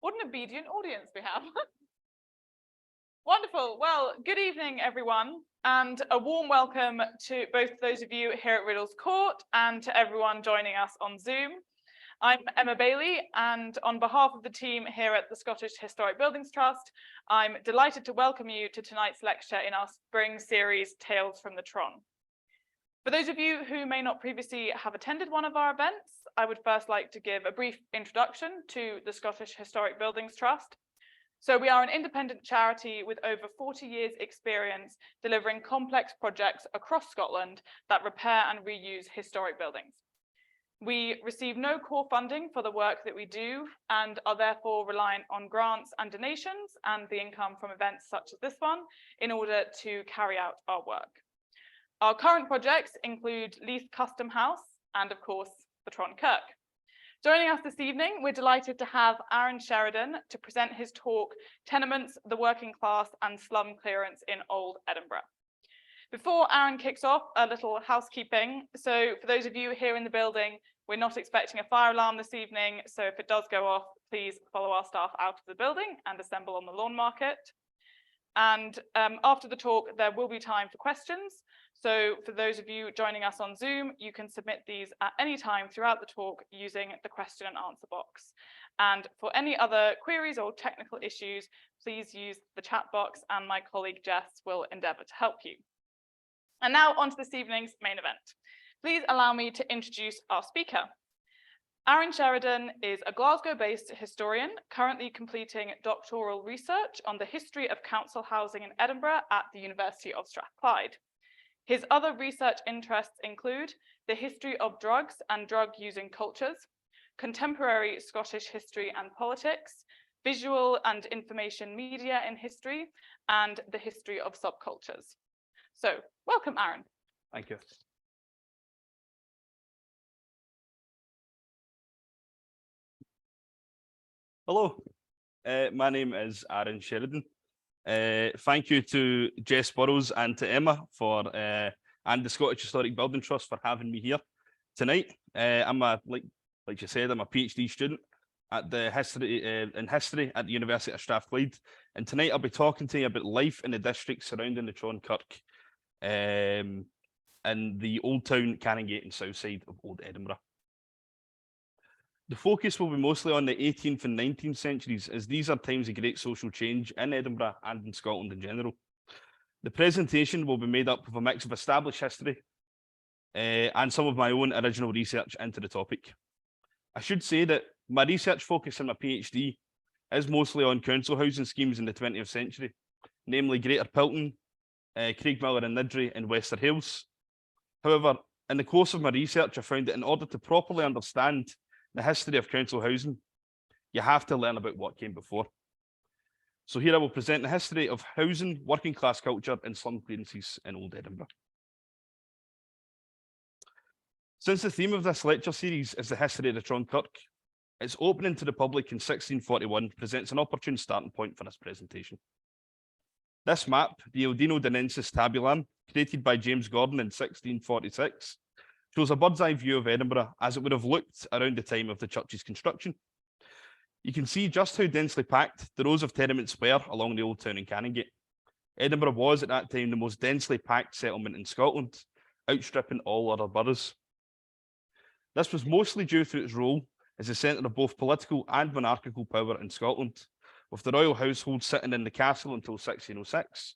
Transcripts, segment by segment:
What an obedient audience we have. Wonderful. Well, good evening, everyone, and a warm welcome to both those of you here at Riddle's Court and to everyone joining us on Zoom. I'm Emma Bailey, and on behalf of the team here at the Scottish Historic Buildings Trust, I'm delighted to welcome you to tonight's lecture in our spring series, Tales from the Tron. For those of you who may not previously have attended one of our events, I would first like to give a brief introduction to the Scottish Historic Buildings Trust. So we are an independent charity with over 40 years experience delivering complex projects across Scotland that repair and reuse historic buildings. We receive no core funding for the work that we do and are therefore reliant on grants and donations and the income from events such as this one in order to carry out our work. Our current projects include Leith Custom House and, of course, the Tron Kirk. Joining us this evening, we're delighted to have Aaron Sheridan to present his talk, Tenements, the Working Class and Slum Clearance in Old Edinburgh. Before Aaron kicks off, a little housekeeping. So for those of you here in the building, we're not expecting a fire alarm this evening. So if it does go off, please follow our staff out of the building and assemble on the lawn market. And after the talk, there will be time for questions. So for those of you joining us on Zoom, you can submit these at any time throughout the talk using the question and answer box. And for any other queries or technical issues, please use the chat box and my colleague Jess will endeavour to help you. And now on to this evening's main event. Please allow me to introduce our speaker. Aaron Sheridan is a Glasgow-based historian currently completing doctoral research on the history of council housing in Edinburgh at the University of Strathclyde. His other research interests include the history of drugs and drug-using cultures, contemporary Scottish history and politics, visual and information media in history, and the history of subcultures. So, welcome, Aaron. Thank you. Hello, my name is Aaron Sheridan. Thank you to Jess Burrows and to Emma for and the Scottish Historic Building Trust for having me here tonight. I'm like you said, I'm a PhD student at the in history at the University of Strathclyde, and tonight I'll be talking to you about life in the district surrounding the Tron Kirk, and the Old Town, Canongate, and south side of Old Edinburgh. The focus will be mostly on the 18th and 19th centuries, as these are times of great social change in Edinburgh and in Scotland in general. The presentation will be made up of a mix of established history and some of my own original research into the topic. I should say that my research focus in my PhD is mostly on council housing schemes in the 20th century, namely Greater Pilton, Craigmillar and Niddrie and Wester Hailes. However, in the course of my research, I found that in order to properly understand the history of council housing, you have to learn about what came before. So here I will present the history of housing, working class culture and slum clearances in Old Edinburgh. Since the theme of this lecture series is the history of the Tron Kirk, its opening to the public in 1641 presents an opportune starting point for this presentation. This map, the Eldino Danensis Tabulam, created by James Gordon in 1646, shows a bird's eye view of Edinburgh as it would have looked around the time of the church's construction. You can see just how densely packed the rows of tenements were along the Old Town and Canongate. Edinburgh was at that time the most densely packed settlement in Scotland, outstripping all other boroughs. This was mostly due to its role as a centre of both political and monarchical power in Scotland, with the royal household sitting in the castle until 1606,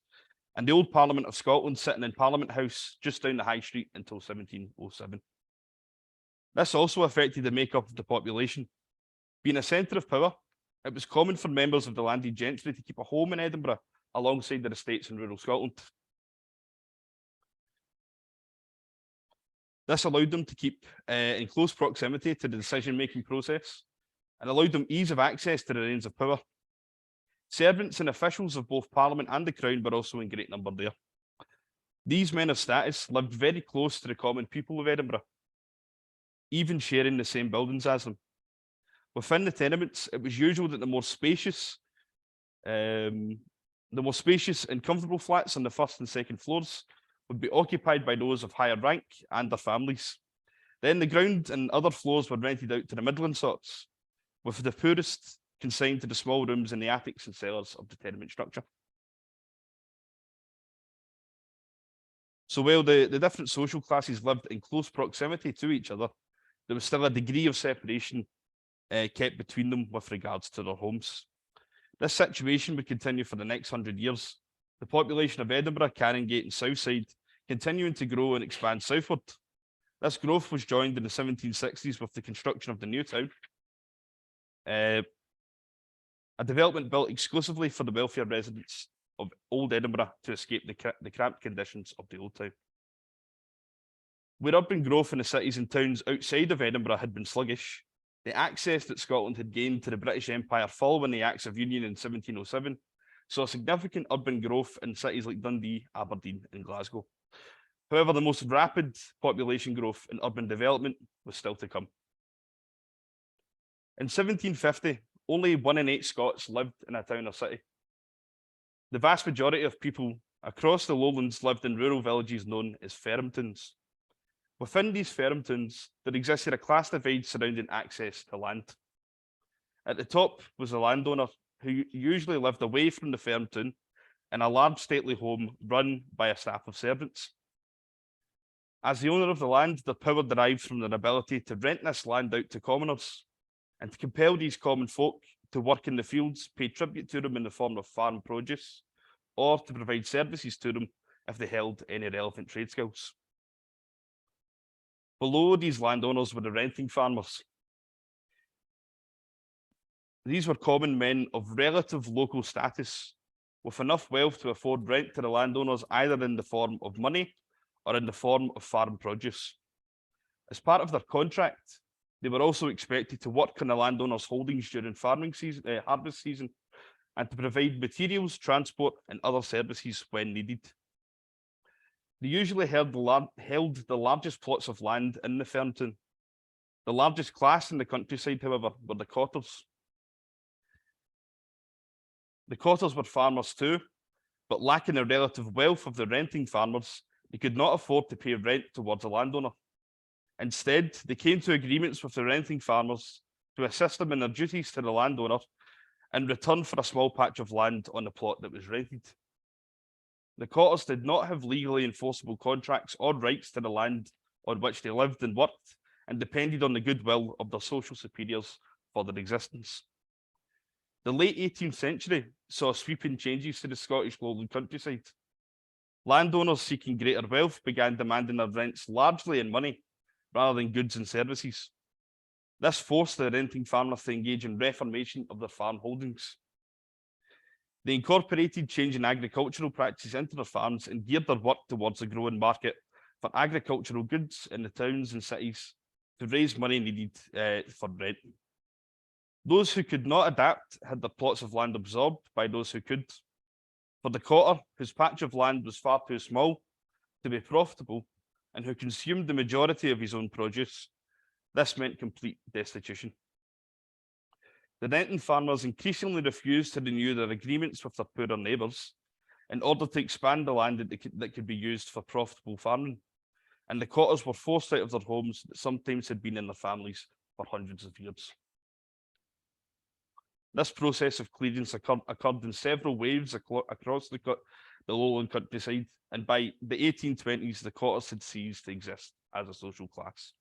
and the old Parliament of Scotland sitting in Parliament House just down the High Street until 1707. This also affected the makeup of the population. Being a centre of power, it was common for members of the landed gentry to keep a home in Edinburgh alongside their estates in rural Scotland. This allowed them to keep in close proximity to the decision-making process and allowed them ease of access to the reins of power. Servants and officials of both Parliament and the Crown were also in great number there. These men of status lived very close to the common people of Edinburgh, even sharing the same buildings as them. Within the tenements, it was usual that the more spacious and comfortable flats on the first and second floors would be occupied by those of higher rank and their families. Then the ground and other floors were rented out to the middling sorts, with the poorest consigned to the small rooms in the attics and cellars of the tenement structure. So while the different social classes lived in close proximity to each other, there was still a degree of separation kept between them with regards to their homes. This situation would continue for the next 100 years. The population of Edinburgh, Canongate and Southside continuing to grow and expand southward. This growth was joined in the 1760s with the construction of the new town, a development built exclusively for the wealthier residents of Old Edinburgh to escape the cramped conditions of the old town. Where urban growth in the cities and towns outside of Edinburgh had been sluggish, the access that Scotland had gained to the British Empire following the Acts of Union in 1707 saw significant urban growth in cities like Dundee, Aberdeen and Glasgow. However, the most rapid population growth and urban development was still to come. In 1750, only 1 in 8 Scots lived in a town or city. The vast majority of people across the lowlands lived in rural villages known as ferm towns. Within these ferm towns, there existed a class divide surrounding access to land. At the top was the landowner, who usually lived away from the ferm town in a large stately home run by a staff of servants. As the owner of the land, their power derived from their ability to rent this land out to commoners and to compel these common folk to work in the fields, pay tribute to them in the form of farm produce, or to provide services to them if they held any relevant trade skills. Below these landowners were the renting farmers. These were common men of relative local status, with enough wealth to afford rent to the landowners either in the form of money or in the form of farm produce. As part of their contract, they were also expected to work on the landowner's holdings during farming season, harvest season, and to provide materials, transport, and other services when needed. They usually held the largest plots of land in the ferm town. The largest class in the countryside, however, were the cottars. The cottars were farmers too, but lacking the relative wealth of the renting farmers, they could not afford to pay rent towards a landowner. Instead, they came to agreements with the renting farmers to assist them in their duties to the landowner in return for a small patch of land on the plot that was rented. The cottars did not have legally enforceable contracts or rights to the land on which they lived and worked, and depended on the goodwill of their social superiors for their existence. The late 18th century saw sweeping changes to the Scottish lowland countryside. Landowners seeking greater wealth began demanding their rents largely in money rather than goods and services. This forced the renting farmers to engage in reformation of their farm holdings. They incorporated changing agricultural practices into their farms and geared their work towards a growing market for agricultural goods in the towns and cities to raise money needed for rent. Those who could not adapt had their plots of land absorbed by those who could. For the cotter, whose patch of land was far too small to be profitable and who consumed the majority of his own produce, this meant complete destitution. The renting farmers increasingly refused to renew their agreements with their poorer neighbours in order to expand the land that could be used for profitable farming, and the cottars were forced out of their homes that sometimes had been in their families for hundreds of years. This process of clearance occurred in several waves across the lowland countryside, and by the 1820s, the cottars had ceased to exist as a social class.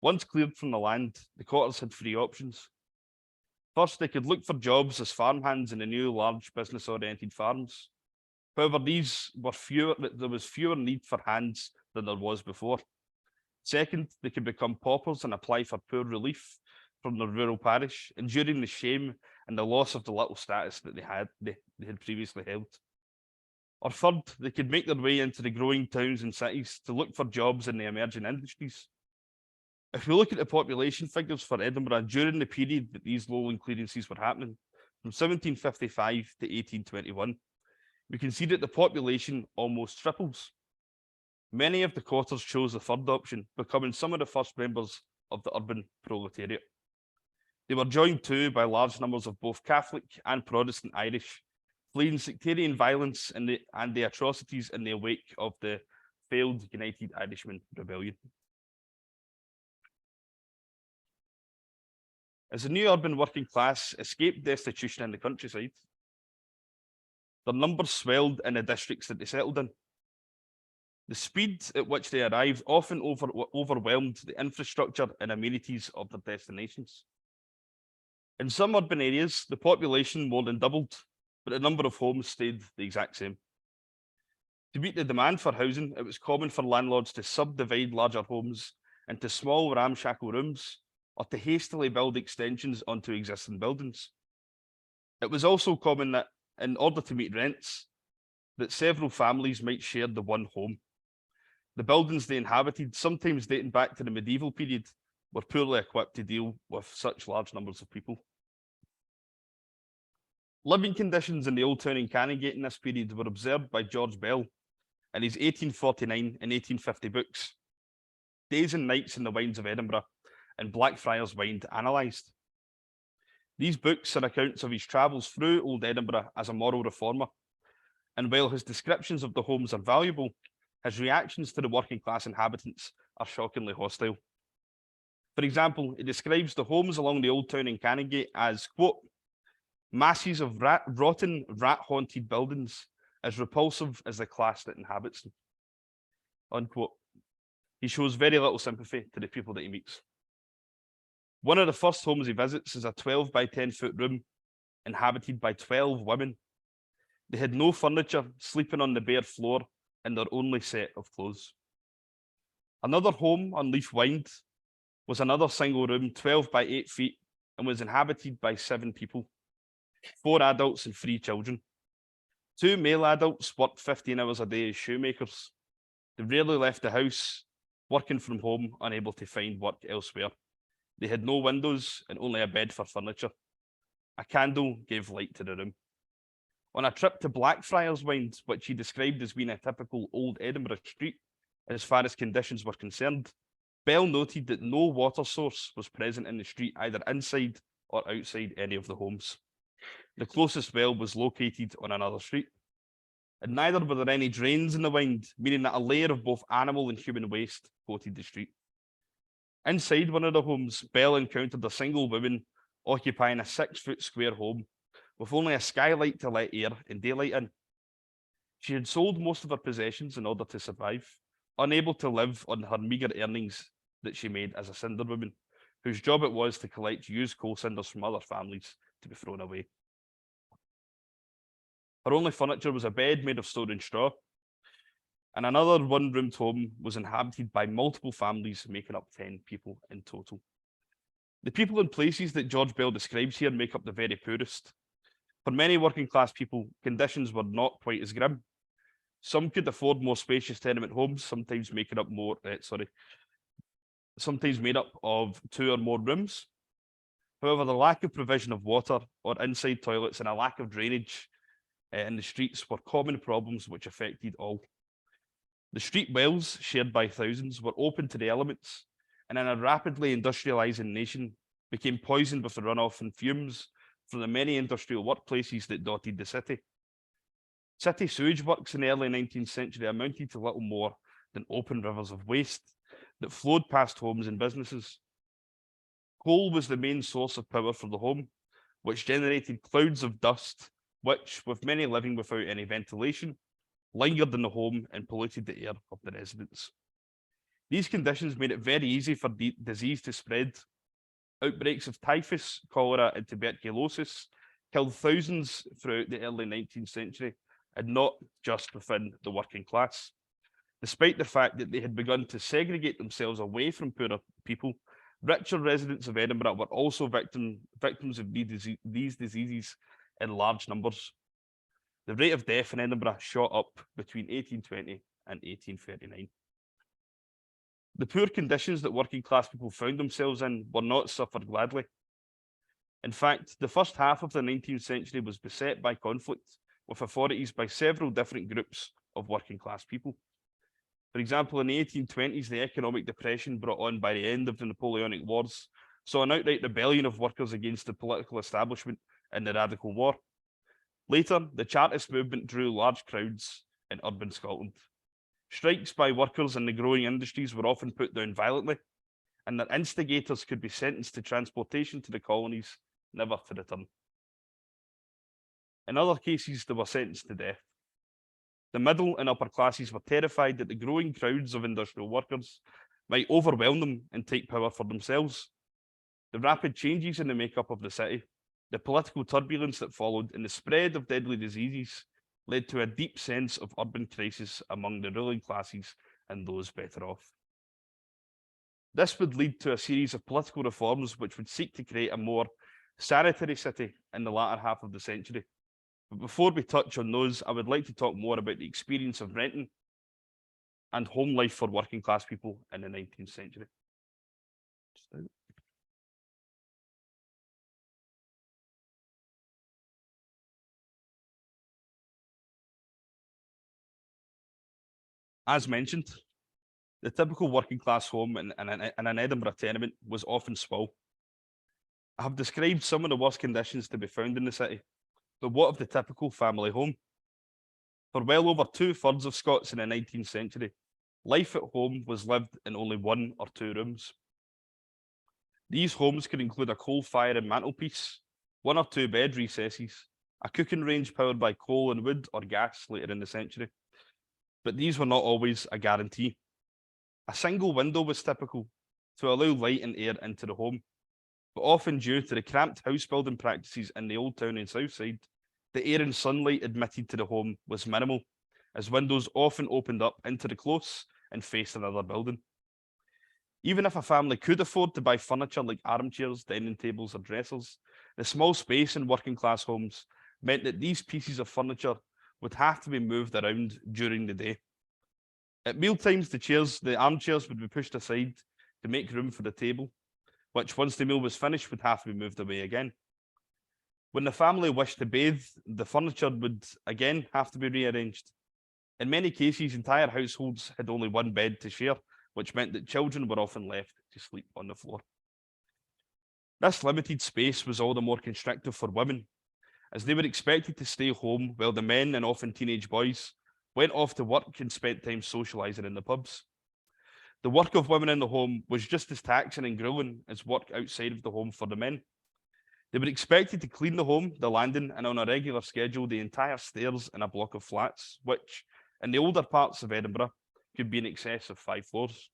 Once cleared from the land, the cottars had three options. First, they could look for jobs as farmhands in the new large business-oriented farms. However, there was fewer need for hands than there was before. Second, they could become paupers and apply for poor relief from the rural parish, enduring the shame and the loss of the little status that they had previously held. Or third, they could make their way into the growing towns and cities to look for jobs in the emerging industries. If we look at the population figures for Edinburgh during the period that these lowland clearances were happening, from 1755 to 1821, we can see that the population almost triples. Many of the cottars chose the third option, becoming some of the first members of the urban proletariat. They were joined too by large numbers of both Catholic and Protestant Irish, fleeing sectarian violence and the atrocities in the wake of the failed United Irishman Rebellion. as the new urban working class escaped destitution in the countryside, their numbers swelled in the districts that they settled in. The speed at which they arrived often overwhelmed the infrastructure and amenities of their destinations. In some urban areas, the population more than doubled, but the number of homes stayed the exact same. To meet the demand for housing, it was common for landlords to subdivide larger homes into small ramshackle rooms or to hastily build extensions onto existing buildings. It was also common that, in order to meet rents, that several families might share the one home. The buildings they inhabited, sometimes dating back to the medieval period, were poorly equipped to deal with such large numbers of people. Living conditions in the Old Town and Canongate in this period were observed by George Bell in his 1849 and 1850 books, Days and Nights in the Wynds of Edinburgh and Blackfriars Wynd Analysed. These books are accounts of his travels through Old Edinburgh as a moral reformer, and while his descriptions of the homes are valuable, his reactions to the working class inhabitants are shockingly hostile. For example, he describes the homes along the Old Town and Canongate as, quote, masses of rotten, rat-haunted buildings, as repulsive as the class that inhabits them, unquote. He shows very little sympathy to the people that he meets. One of the first homes he visits is a 12 by 10-foot room inhabited by 12 women. They had no furniture, sleeping on the bare floor in their only set of clothes. Another home on Leaf Wynd was another single room, 12 by 8 feet, and was inhabited by 7 people, 4 adults and 3 children. 2 male adults worked 15 hours a day as shoemakers. They rarely left the house, working from home, unable to find work elsewhere. They had no windows and only a bed for furniture. A candle gave light to the room. On a trip to Blackfriars Wynd, which he described as being a typical Old Edinburgh street, as far as conditions were concerned, Bell noted that no water source was present in the street, either inside or outside any of the homes. The closest well was located on another street, and neither were there any drains in the Wynd, meaning that a layer of both animal and human waste coated the street. Inside one of the homes, Bell encountered a single woman occupying a 6-foot square home with only a skylight to let air and daylight in. She had sold most of her possessions in order to survive, unable to live on her meagre earnings that she made as a cinder woman, whose job it was to collect used coal cinders from other families to be thrown away. Her only furniture was a bed made of stone and straw, and another one-roomed home was inhabited by multiple families, making up 10 people in total. The people and places that George Bell describes here make up the very poorest. For many working class people, conditions were not quite as grim. Some could afford more spacious tenement homes, sometimes made up of 2 or more rooms. However, the lack of provision of water or inside toilets and a lack of drainage in the streets were common problems which affected all. The street wells, shared by thousands, were open to the elements, and in a rapidly industrializing nation, became poisoned with the runoff and fumes from the many industrial workplaces that dotted the city. City sewage works in the early 19th century amounted to little more than open rivers of waste that flowed past homes and businesses. Coal was the main source of power for the home, which generated clouds of dust, which, with many living without any ventilation, lingered in the home and polluted the air of the residents. These conditions made it very easy for disease to spread. Outbreaks of typhus, cholera, and tuberculosis killed thousands throughout the early 19th century, and not just within the working class. Despite the fact that they had begun to segregate themselves away from poorer people, richer residents of Edinburgh were also victims of these diseases in large numbers. The rate of death in Edinburgh shot up between 1820 and 1839. The poor conditions that working class people found themselves in were not suffered gladly. In fact, the first half of the 19th century was beset by conflict with authorities by several different groups of working class people. For example, in the 1820s, the economic depression brought on by the end of the Napoleonic Wars saw an outright rebellion of workers against the political establishment in the Radical War. Later, the Chartist movement drew large crowds in urban Scotland. Strikes by workers in the growing industries were often put down violently, and their instigators could be sentenced to transportation to the colonies, never to return. In other cases, they were sentenced to death. The middle and upper classes were terrified that the growing crowds of industrial workers might overwhelm them and take power for themselves. The rapid changes in the makeup of the city, the political turbulence that followed, and the spread of deadly diseases led to a deep sense of urban crisis among the ruling classes and those better off. This would lead to a series of political reforms which would seek to create a more sanitary city in the latter half of the century. But before we touch on those, I would like to talk more about the experience of renting and home life for working class people in the 19th century. As mentioned, the typical working class home in an Edinburgh tenement was often small. I have described some of the worst conditions to be found in the city, but what of the typical family home? For well over 2/3 of Scots in the 19th century, life at home was lived in only 1 or 2 rooms. These homes could include a coal fire and mantelpiece, 1 or 2 bed recesses, a cooking range powered by coal and wood or gas later in the century. But these were not always a guarantee. A single window was typical to allow light and air into the home, but often due to the cramped house building practices in the Old Town and South Side, the air and sunlight admitted to the home was minimal, as windows often opened up into the close and faced another building. Even if a family could afford to buy furniture like armchairs, dining tables, or dressers, the small space in working class homes meant that these pieces of furniture would have to be moved around during the day. At mealtimes, the armchairs would be pushed aside to make room for the table, which once the meal was finished would have to be moved away again. When the family wished to bathe, the furniture would again have to be rearranged. In many cases, entire households had only 1 bed to share, which meant that children were often left to sleep on the floor. This limited space was all the more constrictive for women, as they were expected to stay home while the men and often teenage boys went off to work and spent time socialising in the pubs. The work of women in the home was just as taxing and grueling as work outside of the home for the men. They were expected to clean the home, the landing, and on a regular schedule, the entire stairs in a block of flats, which, in the older parts of Edinburgh, could be in excess of 5 floors.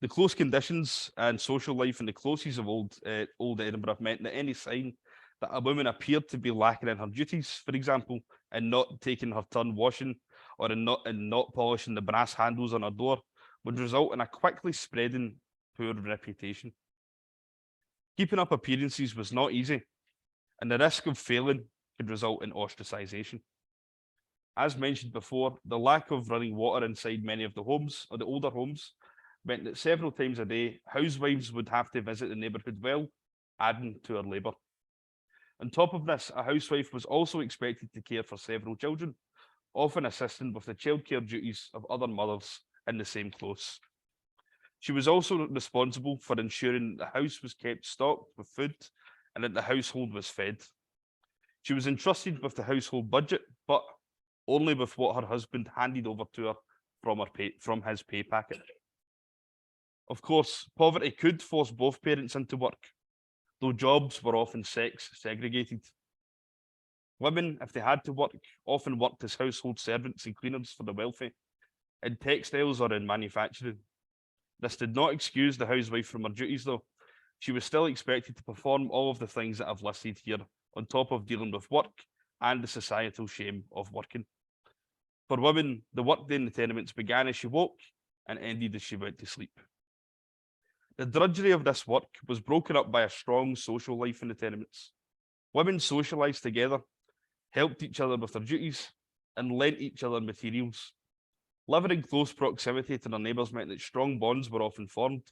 The close conditions and social life in the closes of old Edinburgh meant that any sign that a woman appeared to be lacking in her duties, for example, in not taking her turn washing or in not polishing the brass handles on her door, would result in a quickly spreading poor reputation. Keeping up appearances was not easy, and the risk of failing could result in ostracisation. As mentioned before, the lack of running water inside many of the homes, or the older homes, meant that several times a day, housewives would have to visit the neighbourhood well, adding to her labour. On top of this, a housewife was also expected to care for several children, often assisting with the childcare duties of other mothers in the same close. She was also responsible for ensuring the house was kept stocked with food and that the household was fed. She was entrusted with the household budget, but only with what her husband handed over to her from his pay packet. Of course, poverty could force both parents into work, though jobs were often sex segregated. Women, if they had to work, often worked as household servants and cleaners for the wealthy, in textiles or in manufacturing. This did not excuse the housewife from her duties, though. She was still expected to perform all of the things that I've listed here, on top of dealing with work and the societal shame of working. For women, the workday in the tenements began as she woke and ended as she went to sleep. The drudgery of this work was broken up by a strong social life in the tenements. Women socialised together, helped each other with their duties, and lent each other materials. Living in close proximity to their neighbours meant that strong bonds were often formed.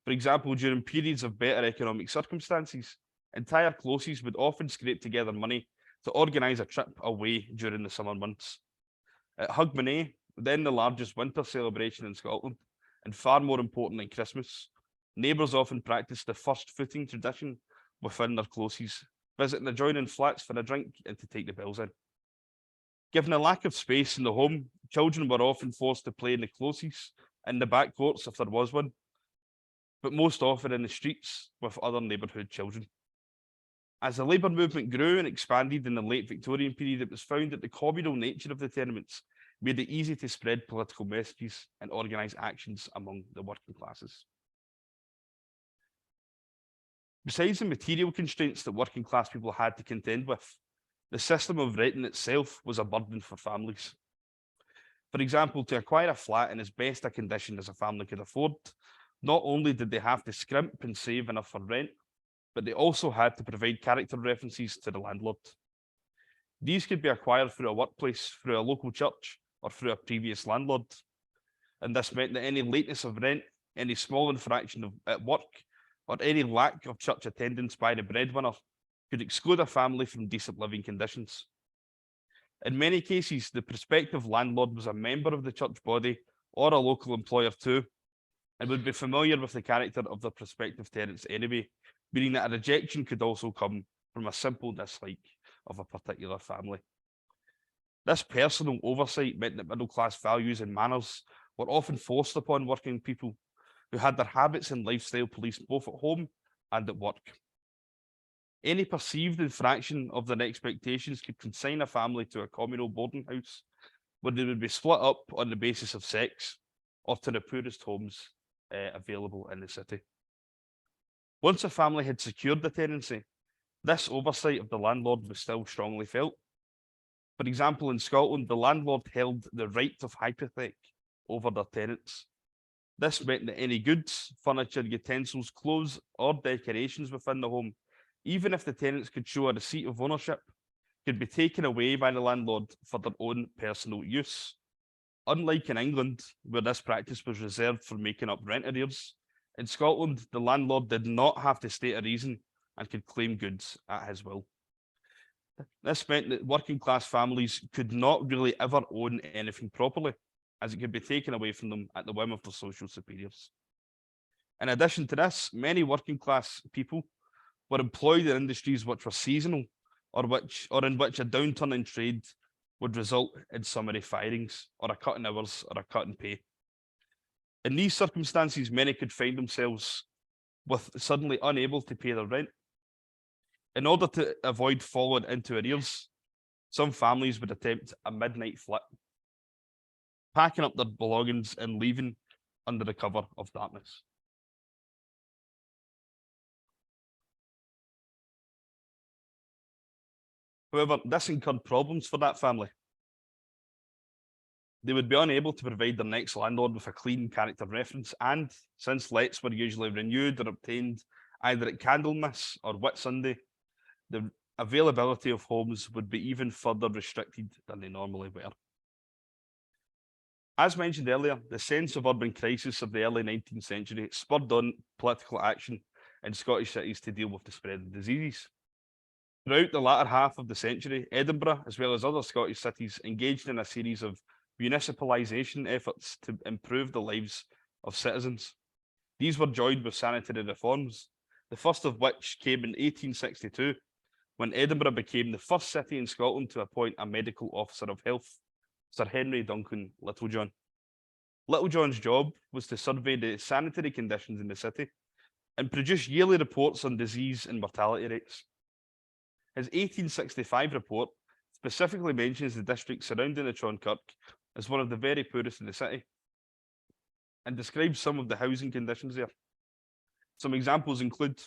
For example, during periods of better economic circumstances, entire closes would often scrape together money to organise a trip away during the summer months. At Hogmanay, then the largest winter celebration in Scotland, and far more important than Christmas, neighbours often practiced the first footing tradition within their closes, visiting adjoining flats for a drink and to take the bills in. Given a lack of space in the home, children were often forced to play in the closes, in the back courts if there was one, but most often in the streets with other neighbourhood children. As the labour movement grew and expanded in the late Victorian period, it was found that the communal nature of the tenements made it easy to spread political messages and organise actions among the working classes. Besides the material constraints that working class people had to contend with, the system of renting itself was a burden for families. For example, to acquire a flat in as best a condition as a family could afford, not only did they have to scrimp and save enough for rent, but they also had to provide character references to the landlord. These could be acquired through a workplace, through a local church, or through a previous landlord. And this meant that any lateness of rent, any small infraction at work, or any lack of church attendance by the breadwinner could exclude a family from decent living conditions. In many cases, the prospective landlord was a member of the church body or a local employer too, and would be familiar with the character of their prospective tenants anyway, meaning that a rejection could also come from a simple dislike of a particular family. This personal oversight meant that middle-class values and manners were often forced upon working people who had their habits and lifestyle policed both at home and at work. Any perceived infraction of their expectations could consign a family to a communal boarding house, where they would be split up on the basis of sex, or to the poorest homes available in the city. Once a family had secured the tenancy, this oversight of the landlord was still strongly felt. For example, in Scotland, the landlord held the right of hypothec over their tenants. This meant that any goods, furniture, utensils, clothes, or decorations within the home, even if the tenants could show a receipt of ownership, could be taken away by the landlord for their own personal use. Unlike in England, where this practice was reserved for making up rent arrears, in Scotland, the landlord did not have to state a reason and could claim goods at his will. This meant that working class families could not really ever own anything properly, as it could be taken away from them at the whim of their social superiors. In addition to this, many working class people were employed in industries which were seasonal, or in which a downturn in trade would result in summary firings, or a cut in hours, or a cut in pay. In these circumstances, many could find themselves suddenly unable to pay their rent. In order to avoid falling into arrears, some families would attempt a midnight flip, packing up their belongings and leaving under the cover of darkness. However, this incurred problems for that family. They would be unable to provide their next landlord with a clean character reference, and since lets were usually renewed or obtained either at Candlemas or Whitsunday, the availability of homes would be even further restricted than they normally were. As mentioned earlier, the sense of urban crisis of the early 19th century spurred on political action in Scottish cities to deal with the spread of diseases. Throughout the latter half of the century, Edinburgh, as well as other Scottish cities, engaged in a series of municipalisation efforts to improve the lives of citizens. These were joined with sanitary reforms, the first of which came in 1862, when Edinburgh became the first city in Scotland to appoint a medical officer of health, Sir Henry Duncan Littlejohn. Littlejohn's job was to survey the sanitary conditions in the city and produce yearly reports on disease and mortality rates. His 1865 report specifically mentions the district surrounding the Tron Kirk as one of the very poorest in the city, and describes some of the housing conditions there. Some examples include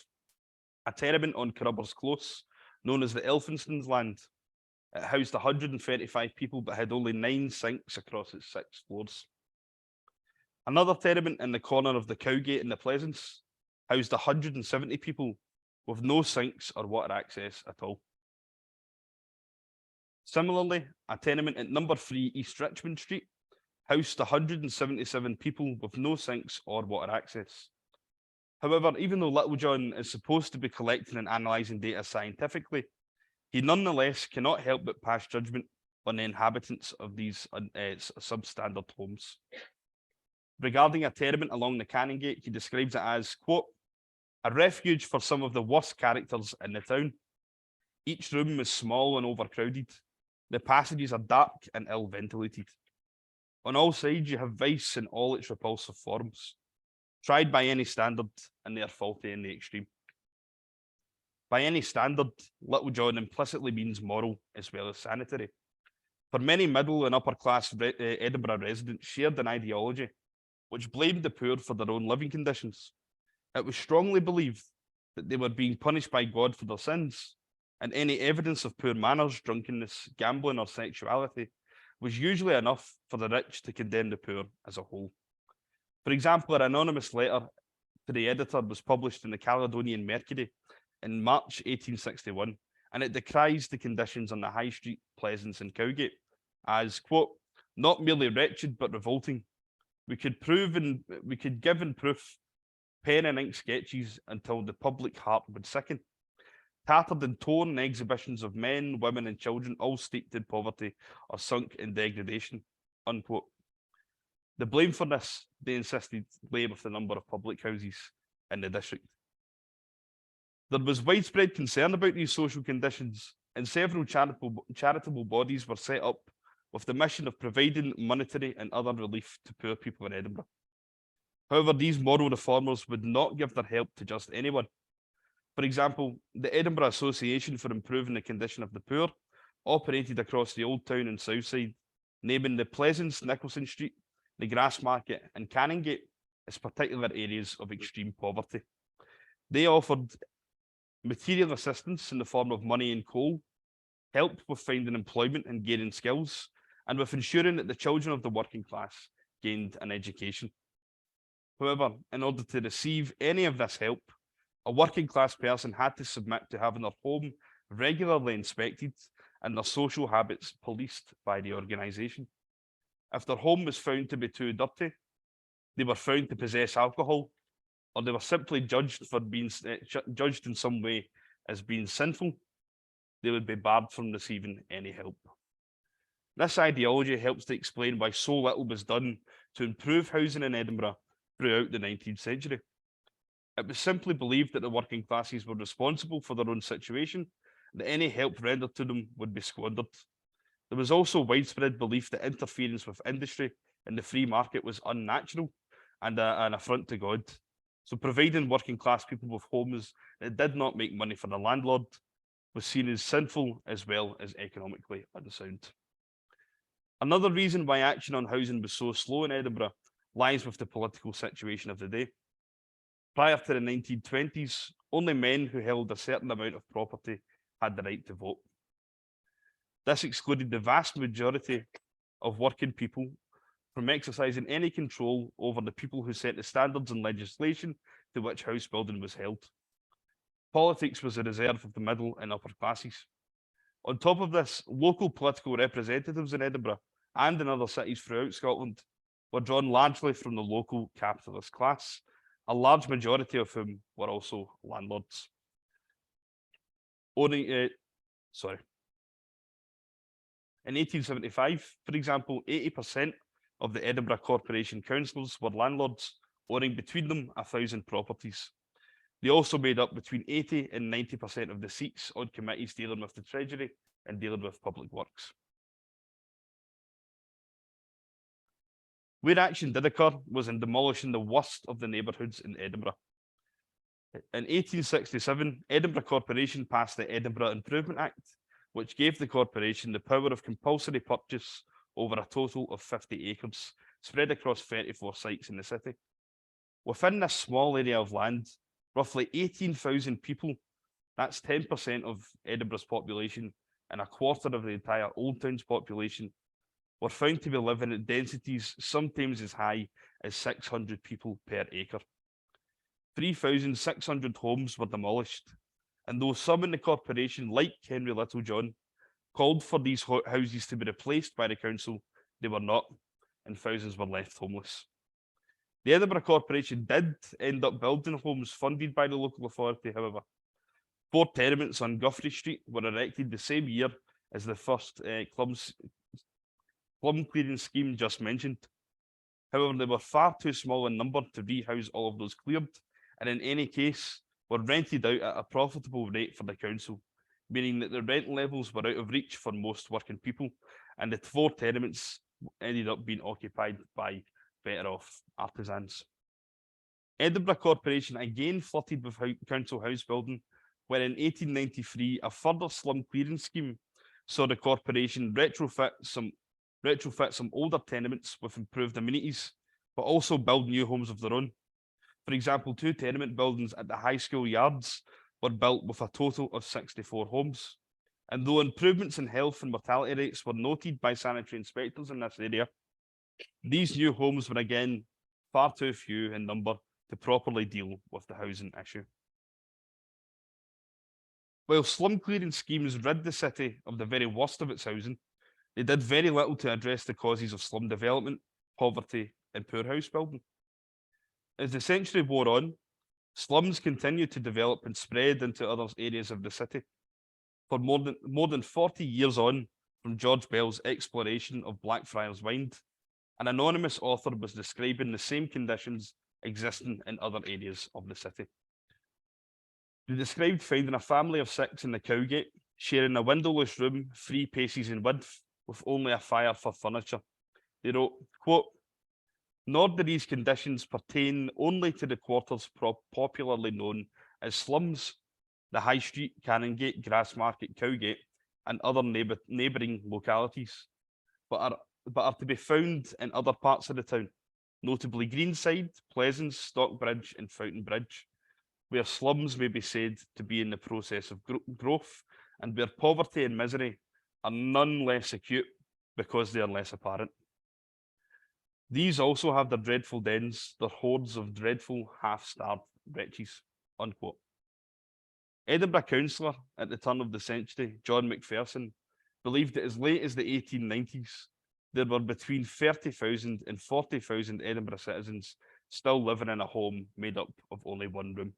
a tenement on Crubber's Close, known as the Elphinstone's Land. It housed 135 people, but had only 9 sinks across its 6 floors. Another tenement in the corner of the Cowgate in the Pleasance housed 170 people with no sinks or water access at all. Similarly, a tenement at number 3 East Richmond Street housed 177 people with no sinks or water access. However, even though Littlejohn is supposed to be collecting and analysing data scientifically, he nonetheless cannot help but pass judgment on the inhabitants of these substandard homes. Regarding a tenement along the Canongate, he describes it as, quote, a refuge for some of the worst characters in the town. Each room is small and overcrowded. The passages are dark and ill ventilated. On all sides, you have vice in all its repulsive forms, tried by any standard, and they are faulty in the extreme. By any standard, Little John implicitly means moral as well as sanitary. For many middle and upper class Edinburgh residents shared an ideology which blamed the poor for their own living conditions. It was strongly believed that they were being punished by God for their sins, and any evidence of poor manners, drunkenness, gambling, or sexuality was usually enough for the rich to condemn the poor as a whole. For example, an anonymous letter to the editor was published in the Caledonian Mercury in March 1861, and it decries the conditions on the High Street, Pleasance, and Cowgate as, quote, not merely wretched but revolting. We could give in proof pen and ink sketches until the public heart would sicken. Tattered and torn exhibitions of men, women, and children, all steeped in poverty or sunk in degradation, unquote. The blame for this, they insisted, lay with the number of public houses in the district. There was widespread concern about these social conditions, and several charitable bodies were set up with the mission of providing monetary and other relief to poor people in Edinburgh. However, these moral reformers would not give their help to just anyone. For example, the Edinburgh Association for Improving the Condition of the Poor operated across the Old Town and South Side, naming the Pleasance, Nicholson Street, the Grassmarket, and Canongate as particular areas of extreme poverty. They offered material assistance in the form of money and coal, help with finding employment and gaining skills, and with ensuring that the children of the working class gained an education. However, in order to receive any of this help, a working class person had to submit to having their home regularly inspected and their social habits policed by the organisation. If their home was found to be too dirty, they were found to possess alcohol, or they were simply judged for being judged in some way as being sinful, they would be barred from receiving any help. This ideology helps to explain why so little was done to improve housing in Edinburgh throughout the 19th century. It was simply believed that the working classes were responsible for their own situation, and that any help rendered to them would be squandered. There was also widespread belief that interference with industry and the free market was unnatural and an affront to God. So providing working class people with homes that did not make money for the landlord was seen as sinful as well as economically unsound. Another reason why action on housing was so slow in Edinburgh lies with the political situation of the day. Prior to the 1920s, only men who held a certain amount of property had the right to vote. This excluded the vast majority of working people from exercising any control over the people who set the standards and legislation to which house building was held. Politics was a reserve of the middle and upper classes. On top of this, local political representatives in Edinburgh and in other cities throughout Scotland were drawn largely from the local capitalist class, a large majority of whom were also landlords. In 1875, for example, 80% of the Edinburgh Corporation councillors were landlords, owning between them 1,000 properties. They also made up between 80 and 90% of the seats on committees dealing with the Treasury and dealing with public works. Where action did occur was in demolishing the worst of the neighbourhoods in Edinburgh. In 1867, Edinburgh Corporation passed the Edinburgh Improvement Act, which gave the corporation the power of compulsory purchase over a total of 50 acres, spread across 34 sites in the city. Within this small area of land, roughly 18,000 people, that's 10% of Edinburgh's population and a quarter of the entire Old Town's population, were found to be living at densities sometimes as high as 600 people per acre. 3,600 homes were demolished, and though some in the corporation, like Henry Littlejohn, called for these houses to be replaced by the council, they were not, and thousands were left homeless. The Edinburgh Corporation did end up building homes funded by the local authority, however. 4 tenements on Guthrie Street were erected the same year as the first slum clearing scheme just mentioned. However, they were far too small in number to rehouse all of those cleared, and in any case, were rented out at a profitable rate for the council, meaning that the rent levels were out of reach for most working people, and the 4 tenements ended up being occupied by better off artisans. Edinburgh Corporation again flirted with council house building, when in 1893 a further slum clearance scheme saw the corporation retrofit some older tenements with improved amenities, but also build new homes of their own. For example, 2 tenement buildings at the high school yards were built with a total of 64 homes. And though improvements in health and mortality rates were noted by sanitary inspectors in this area, these new homes were again far too few in number to properly deal with the housing issue. While slum clearing schemes rid the city of the very worst of its housing, they did very little to address the causes of slum development, poverty, and poor house building. As the century wore on, slums continued to develop and spread into other areas of the city. For more than 40 years on, from George Bell's exploration of Blackfriars Wynd, an anonymous author was describing the same conditions existing in other areas of the city. They described finding a family of 6 in the Cowgate, sharing a windowless room 3 paces in width, with only a fire for furniture. They wrote, quote, "Nor do these conditions pertain only to the quarters popularly known as slums, the High Street, Canongate, Grassmarket, Cowgate, and other neighbouring localities, but are to be found in other parts of the town, notably Greenside, Pleasance, Stockbridge, and Fountain Bridge, where slums may be said to be in the process of growth, and where poverty and misery are none less acute because they are less apparent. These also have their dreadful dens, their hordes of dreadful half-starved wretches," unquote. Edinburgh councillor at the turn of the century, John Macpherson, believed that as late as the 1890s, there were between 30,000 and 40,000 Edinburgh citizens still living in a home made up of only one room.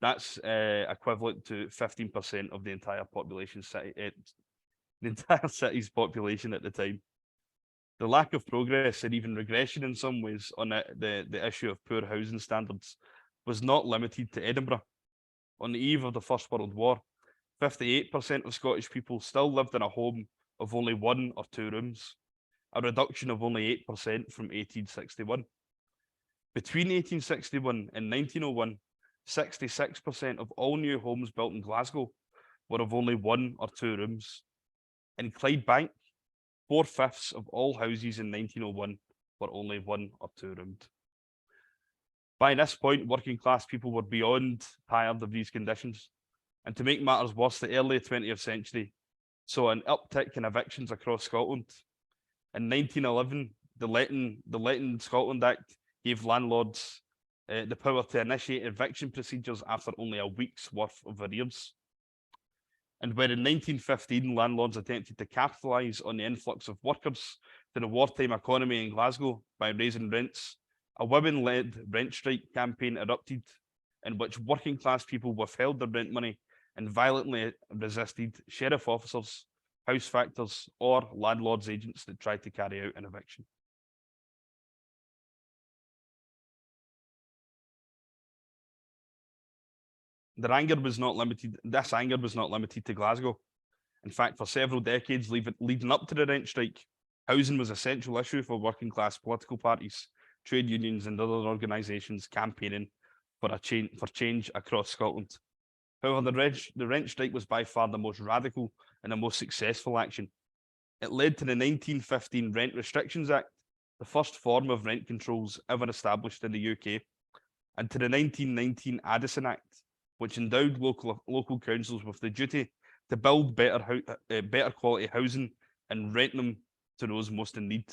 That's equivalent to 15% of the entire population the entire city's population at the time. The lack of progress and even regression in some ways on the issue of poor housing standards was not limited to Edinburgh. On the eve of the First World War, 58% of Scottish people still lived in a home of only 1 or 2 rooms, a reduction of only 8% from 1861. Between 1861 and 1901, 66% of all new homes built in Glasgow were of only 1 or 2 rooms. In Clydebank, 4/5 of all houses in 1901 were only 1 or 2 roomed. By this point, working class people were beyond tired of these conditions. And to make matters worse, the early 20th century saw an uptick in evictions across Scotland. In 1911, the Letting Scotland Act gave landlords the power to initiate eviction procedures after only a week's worth of arrears. And when in 1915, landlords attempted to capitalise on the influx of workers to the wartime economy in Glasgow by raising rents, a women-led rent strike campaign erupted, in which working class people withheld their rent money and violently resisted sheriff officers, house factors, or landlords' agents that tried to carry out an eviction. This anger was not limited to Glasgow. In fact, for several decades leading up to the rent strike, housing was a central issue for working class political parties, trade unions, and other organisations campaigning for change across Scotland. However, the rent strike was by far the most radical and the most successful action. It led to the 1915 Rent Restrictions Act, the first form of rent controls ever established in the UK, and to the 1919 Addison Act, which endowed local councils with the duty to build better quality housing and rent them to those most in need.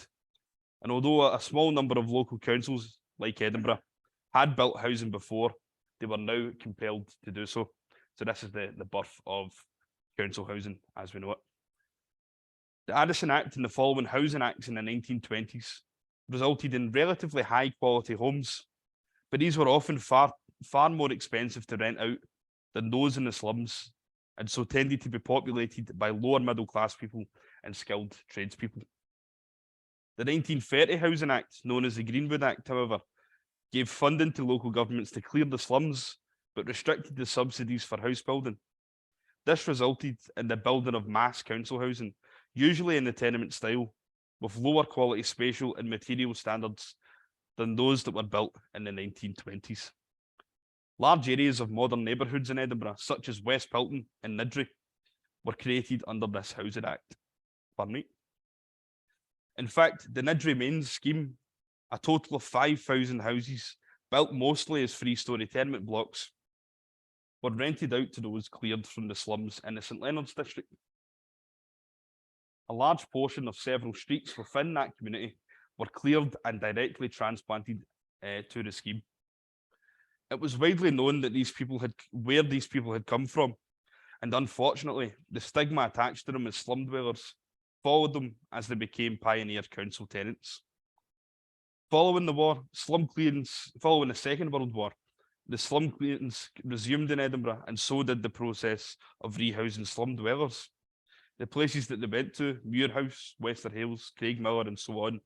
And although a small number of local councils, like Edinburgh, had built housing before, they were now compelled to do so. So this is the birth of council housing as we know it. The Addison Act and the following housing acts in the 1920s resulted in relatively high quality homes, but these were often far more expensive to rent out than those in the slums, and so tended to be populated by lower middle class people and skilled tradespeople. The 1930 Housing Act, known as the Greenwood Act, however, gave funding to local governments to clear the slums, but restricted the subsidies for house building. This resulted in the building of mass council housing, usually in the tenement style, with lower quality spatial and material standards than those that were built in the 1920s. Large areas of modern neighbourhoods in Edinburgh, such as West Pilton and Nidri, were created under this Housing Act. Pardon me. In fact, the Nidri mains scheme, a total of 5,000 houses, built mostly as three-storey tenement blocks, were rented out to those cleared from the slums in the St Leonard's district. A large portion of several streets within that community were cleared and directly transplanted to the scheme. It was widely known that where these people had come from, and unfortunately, the stigma attached to them as slum dwellers followed them as they became pioneer council tenants. Following the Second World War, the slum clearance resumed in Edinburgh, and so did the process of rehousing slum dwellers. The places that they went to, Muirhouse, Wester Hailes, Craigmillar, and so on,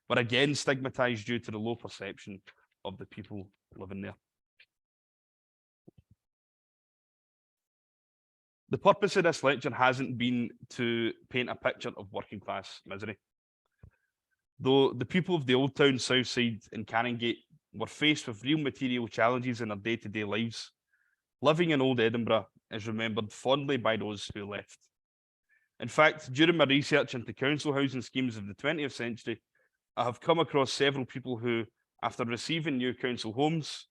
were again stigmatised due to the low perception of the people living there. The purpose of this lecture hasn't been to paint a picture of working class misery. Though the people of the Old Town, South Side and Canongate were faced with real material challenges in their day-to-day lives, living in Old Edinburgh is remembered fondly by those who left. In fact, during my research into council housing schemes of the 20th century, I have come across several people who, after receiving new council homes,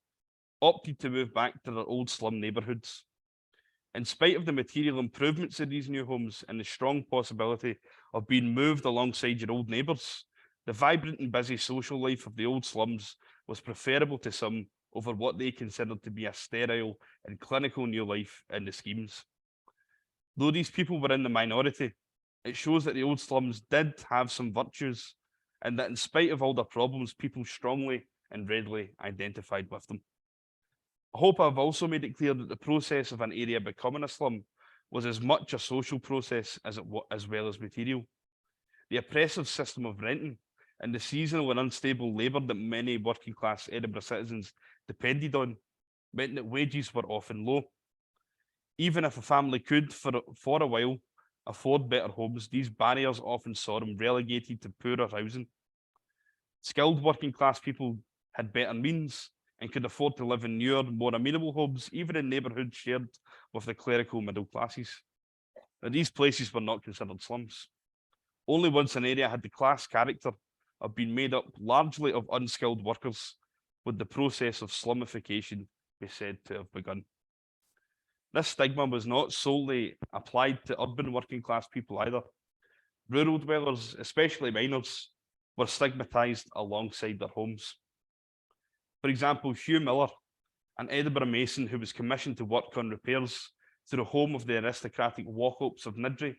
opted to move back to their old slum neighbourhoods. In spite of the material improvements of these new homes and the strong possibility of being moved alongside your old neighbours, the vibrant and busy social life of the old slums was preferable to some over what they considered to be a sterile and clinical new life in the schemes. Though these people were in the minority, it shows that the old slums did have some virtues, and that in spite of all their problems, people strongly and readily identified with them. I hope I've also made it clear that the process of an area becoming a slum was as much a social process as well as material. The oppressive system of renting and the seasonal and unstable labour that many working class Edinburgh citizens depended on meant that wages were often low. Even if a family could, for a while, afford better homes, these barriers often saw them relegated to poorer housing. Skilled working class people had better means and could afford to live in newer, more amenable homes, even in neighbourhoods shared with the clerical middle classes. Now, these places were not considered slums. Only once an area had the class character of being made up largely of unskilled workers would the process of slumification be said to have begun. This stigma was not solely applied to urban working class people either. Rural dwellers, especially miners, were stigmatised alongside their homes. For example, Hugh Miller, an Edinburgh mason who was commissioned to work on repairs to the home of the aristocratic Wauchops of Nidri,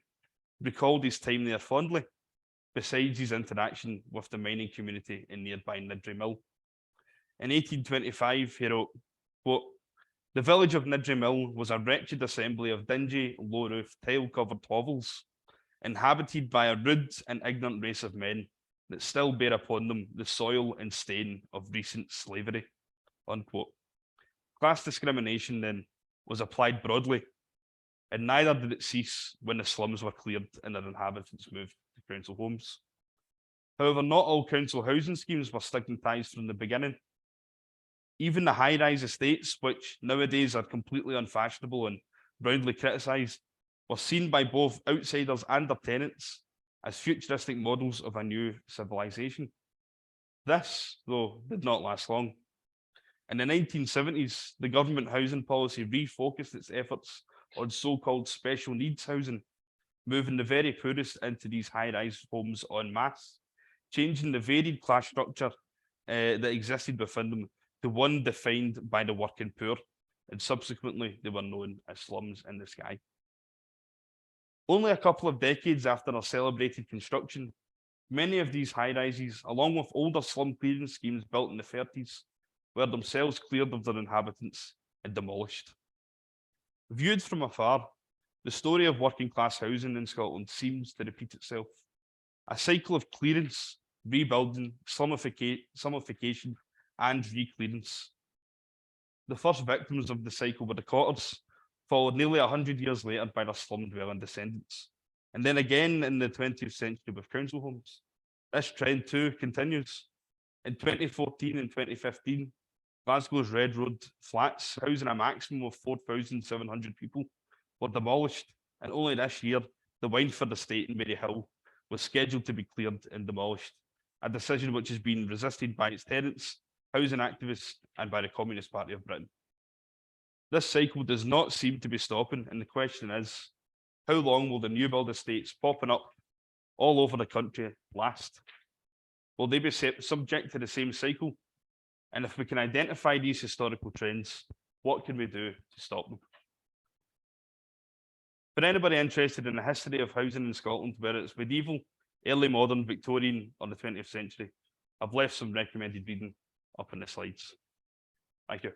recalled his time there fondly, besides his interaction with the mining community in nearby Nidri Mill. In 1825, he wrote, quote, "The village of Nidri Mill was a wretched assembly of dingy, low-roofed, tile-covered hovels, inhabited by a rude and ignorant race of men that still bear upon them the soil and stain of recent slavery," unquote. Class discrimination, then, was applied broadly, and neither did it cease when the slums were cleared and their inhabitants moved to council homes. However, not all council housing schemes were stigmatised from the beginning. Even the high-rise estates, which nowadays are completely unfashionable and roundly criticised, were seen by both outsiders and their tenants as futuristic models of a new civilization. This, though, did not last long. In the 1970s, the government housing policy refocused its efforts on so-called special needs housing, moving the very poorest into these high-rise homes en masse, changing the varied class structure that existed within them to one defined by the working poor, and subsequently they were known as slums in the sky. Only a couple of decades after their celebrated construction, many of these high-rises, along with older slum clearance schemes built in the 30s, were themselves cleared of their inhabitants and demolished. Viewed from afar, the story of working-class housing in Scotland seems to repeat itself. A cycle of clearance, rebuilding, slumification, and re-clearance. The first victims of the cycle were the Cotters, followed nearly 100 years later by their slum-dwelling descendants. and then again in the 20th century with council homes. This trend too continues. In 2014 and 2015, Glasgow's Red Road flats, housing a maximum of 4,700 people, were demolished, and only this year, the Wynds estate in Maryhill was scheduled to be cleared and demolished, a decision which has been resisted by its tenants, housing activists, and by the Communist Party of Britain. This cycle does not seem to be stopping, and the question is, how long will the new build estates popping up all over the country last? Will they be subject to the same cycle? And if we can identify these historical trends, what can we do to stop them? For anybody interested in the history of housing in Scotland, whether it's medieval, early modern, Victorian, or the 20th century, I've left some recommended reading up in the slides. Thank you.